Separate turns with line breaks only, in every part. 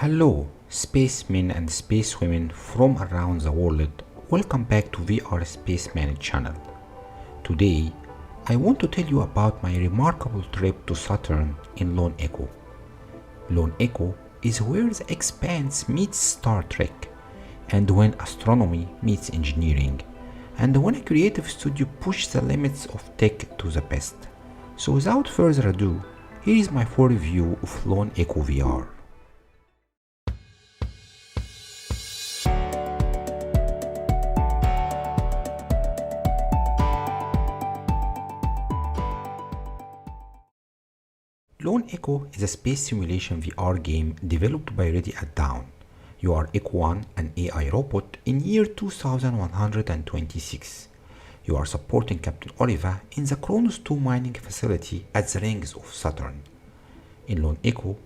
Hello, spacemen and spacewomen from around the world. Welcome back to VR Spaceman channel. Today, I want to tell you about my remarkable trip to Saturn in Loneecho. Loneecho is where the expanse meets Star Trek, and when astronomy meets engineering, and when a creative studio pushes the limits of tech to the best. So without further ado, here is my full review of Loneecho VR. Loneecho is a space simulation VR game developed by Ready at Dawn. You are Echo 1, an AI robot, in year 2126. You are supporting Captain Oliva in the Kronos 2 mining facility at the Rings of Saturn. In Loneecho,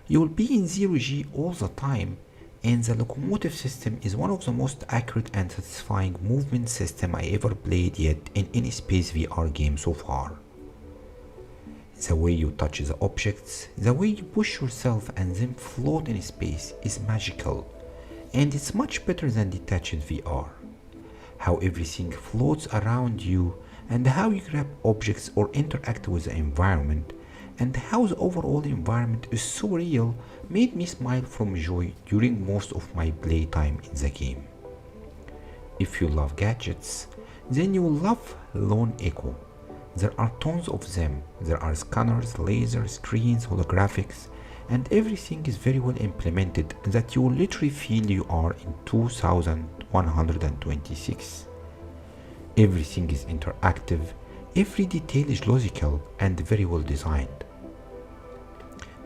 you will be in zero G all the time, and the locomotive system is one of the most accurate and satisfying movement system I ever played yet in any space VR game so far. The way you touch the objects, the way you push yourself and then float in space is magical, and it's much better than detached VR. How everything floats around you, and how you grab objects or interact with the environment, and how the overall environment is so real made me smile from joy during most of my playtime in the game. If you love gadgets, then you will love Loneecho. There are tons of them. There are scanners, laser screens, holographics, and everything is very well implemented that you will literally feel you are in 2126. Everything is interactive, every detail is logical and very well designed.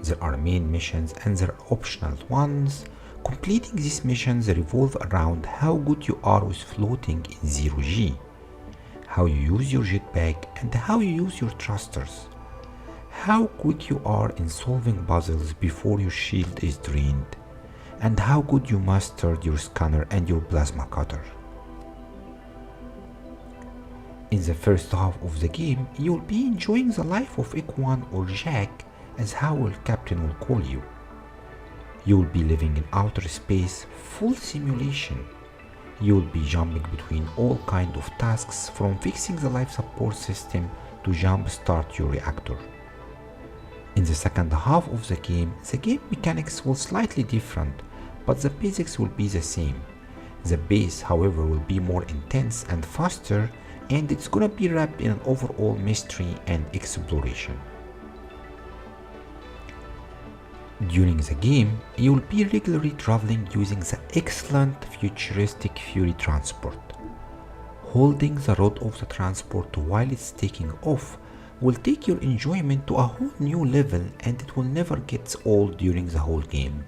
There are main missions and there are optional ones. Completing these missions revolve around how good you are with floating in zero G, how you use your jetpack and how you use your thrusters, how quick you are in solving puzzles before your shield is drained, and how good you mastered your scanner and your plasma cutter. In the first half of the game, you'll be enjoying the life of Ekwan or Jack, as how your captain will call you. You'll be living in outer space, full simulation. You'll be jumping between all kinds of tasks, from fixing the life support system to jump-start your reactor. In the second half of the game mechanics will slightly different, but the basics will be the same. The base, however, will be more intense and faster, and it's gonna be wrapped in an overall mystery and exploration. During the game, you will be regularly traveling using the excellent futuristic Fury transport. Holding the rod of the transport while it's taking off will take your enjoyment to a whole new level, and it will never get old during the whole game.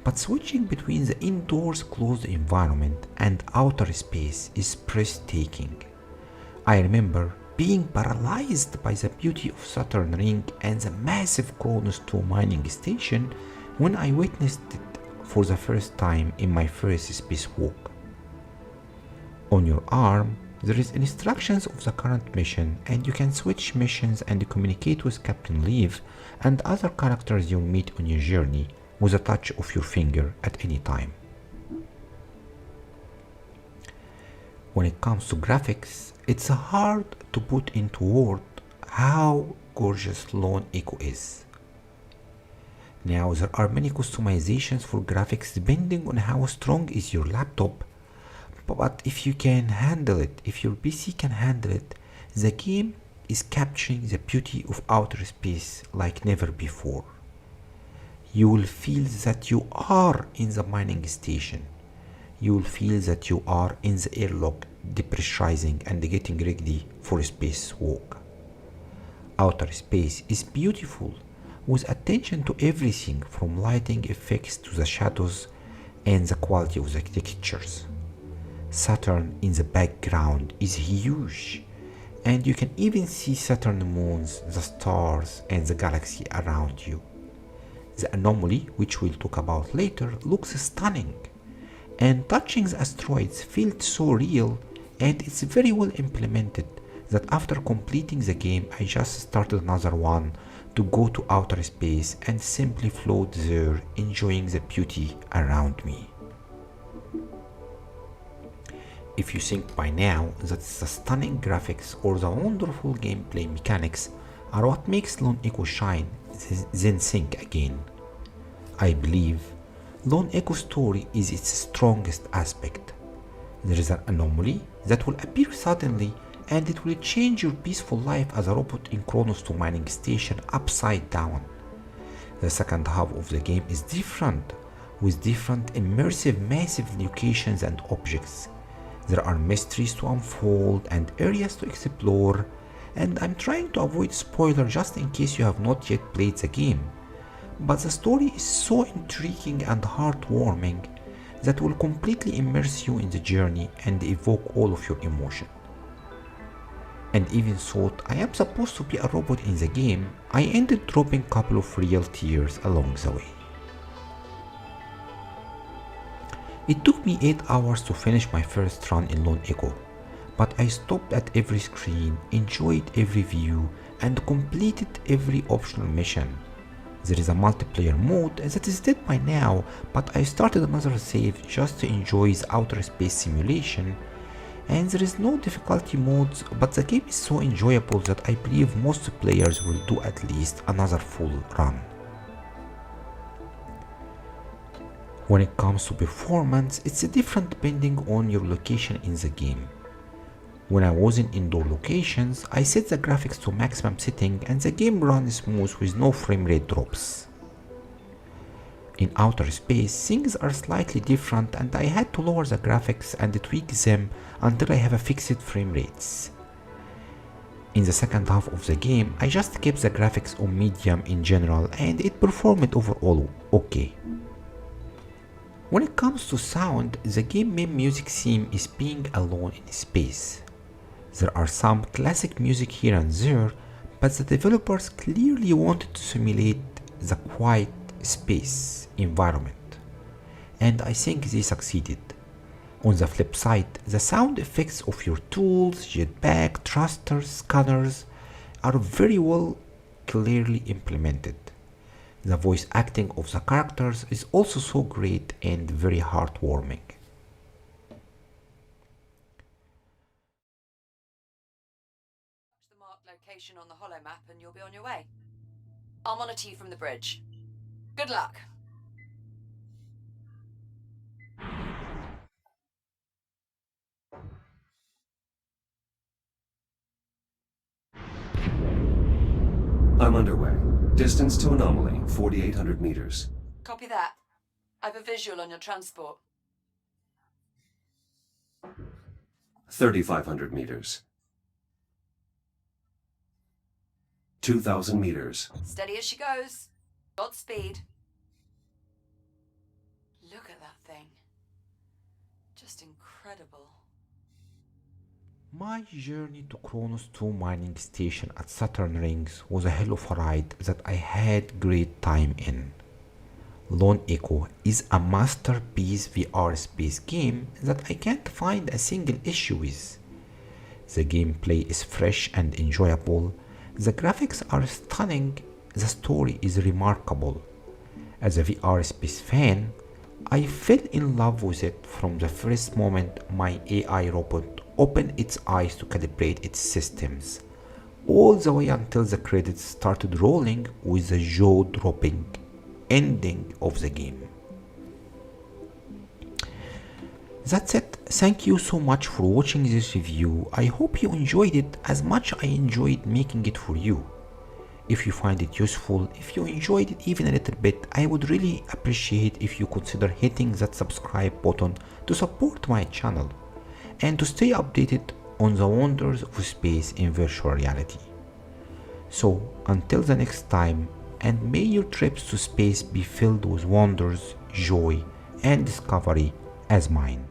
But switching between the indoors closed environment and outer space is breathtaking. I remember being paralyzed by the beauty of Saturn Ring and the massive Kronos 2 mining station when I witnessed it for the first time in my first spacewalk. On your arm, there is instructions of the current mission, and you can switch missions and communicate with Captain Leaf and other characters you'll meet on your journey with a touch of your finger at any time. When it comes to graphics, it's hard to put into words how gorgeous Loneecho is. Now, there are many customizations for graphics depending on how strong is your laptop, but if you can handle it, if your PC can handle it, the game is capturing the beauty of outer space like never before. You will feel that you are in the mining station. You will feel that you are in the airlock, depressurizing and getting ready for a spacewalk. Outer space is beautiful, with attention to everything from lighting effects to the shadows and the quality of the textures. Saturn in the background is huge, and you can even see Saturn moons, the stars and the galaxy around you. The anomaly, which we'll talk about later, looks stunning, and touching the asteroids felt so real, and it's very well implemented that after completing the game I just started another one to go to outer space and simply float there, enjoying the beauty around me. If you think by now that the stunning graphics or the wonderful gameplay mechanics are what makes Loneecho shine, then think again. I believe Loneecho's story is its strongest aspect. There is an anomaly that will appear suddenly and it will change your peaceful life as a robot in Kronos 2 mining station upside down. The second half of the game is different, with different immersive massive locations and objects. There are mysteries to unfold and areas to explore, and I'm trying to avoid spoiler just in case you have not yet played the game. But the story is so intriguing and heartwarming that will completely immerse you in the journey and evoke all of your emotion. And even thought I am supposed to be a robot in the game, I ended dropping a couple of real tears along the way. It took me 8 hours to finish my first run in Loneecho, but I stopped at every screen, enjoyed every view, and completed every optional mission. There is a multiplayer mode that is dead by now, but I started another save just to enjoy the outer space simulation, and there is no difficulty modes, but the game is so enjoyable that I believe most players will do at least another full run. When it comes to performance, it's different depending on your location in the game. When I was in indoor locations, I set the graphics to maximum setting and the game runs smooth with no frame rate drops. In outer space, things are slightly different and I had to lower the graphics and tweak them until I have a fixed frame rates. In the second half of the game, I just kept the graphics on medium in general and it performed overall okay. When it comes to sound, the game main music theme is being alone in space. There are some classic music here and there, but the developers clearly wanted to simulate the quiet space environment, and I think they succeeded. On the flip side, the sound effects of your tools, jetpack, thrusters, scanners are very well clearly implemented. The voice acting of the characters is also so great and very heartwarming.
The marked location on the holo map and you'll be on your way. I'll monitor you from the bridge. Good luck.
I'm underway. Distance to anomaly, 4,800 meters.
Copy that. I've a visual on your transport.
3,500 meters. 2,000 meters.
Steady as she goes. Godspeed. Look at that thing. Just incredible.
My journey to Kronos 2 mining station at Saturn Rings was a hell of a ride that I had great time in. Loneecho is a masterpiece VR space game that I can't find a single issue with. The gameplay is fresh and enjoyable, the graphics are stunning, the story is remarkable. As a VR space fan, I fell in love with it from the first moment my AI robot opened its eyes to calibrate its systems, all the way until the credits started rolling with the jaw-dropping ending of the game. That's it. Thank you so much for watching this review. I hope you enjoyed it as much as I enjoyed making it for you. If you find it useful, if you enjoyed it even a little bit, I would really appreciate if you consider hitting that subscribe button to support my channel and to stay updated on the wonders of space in virtual reality. So until the next time, and may your trips to space be filled with wonders, joy, and discovery as mine.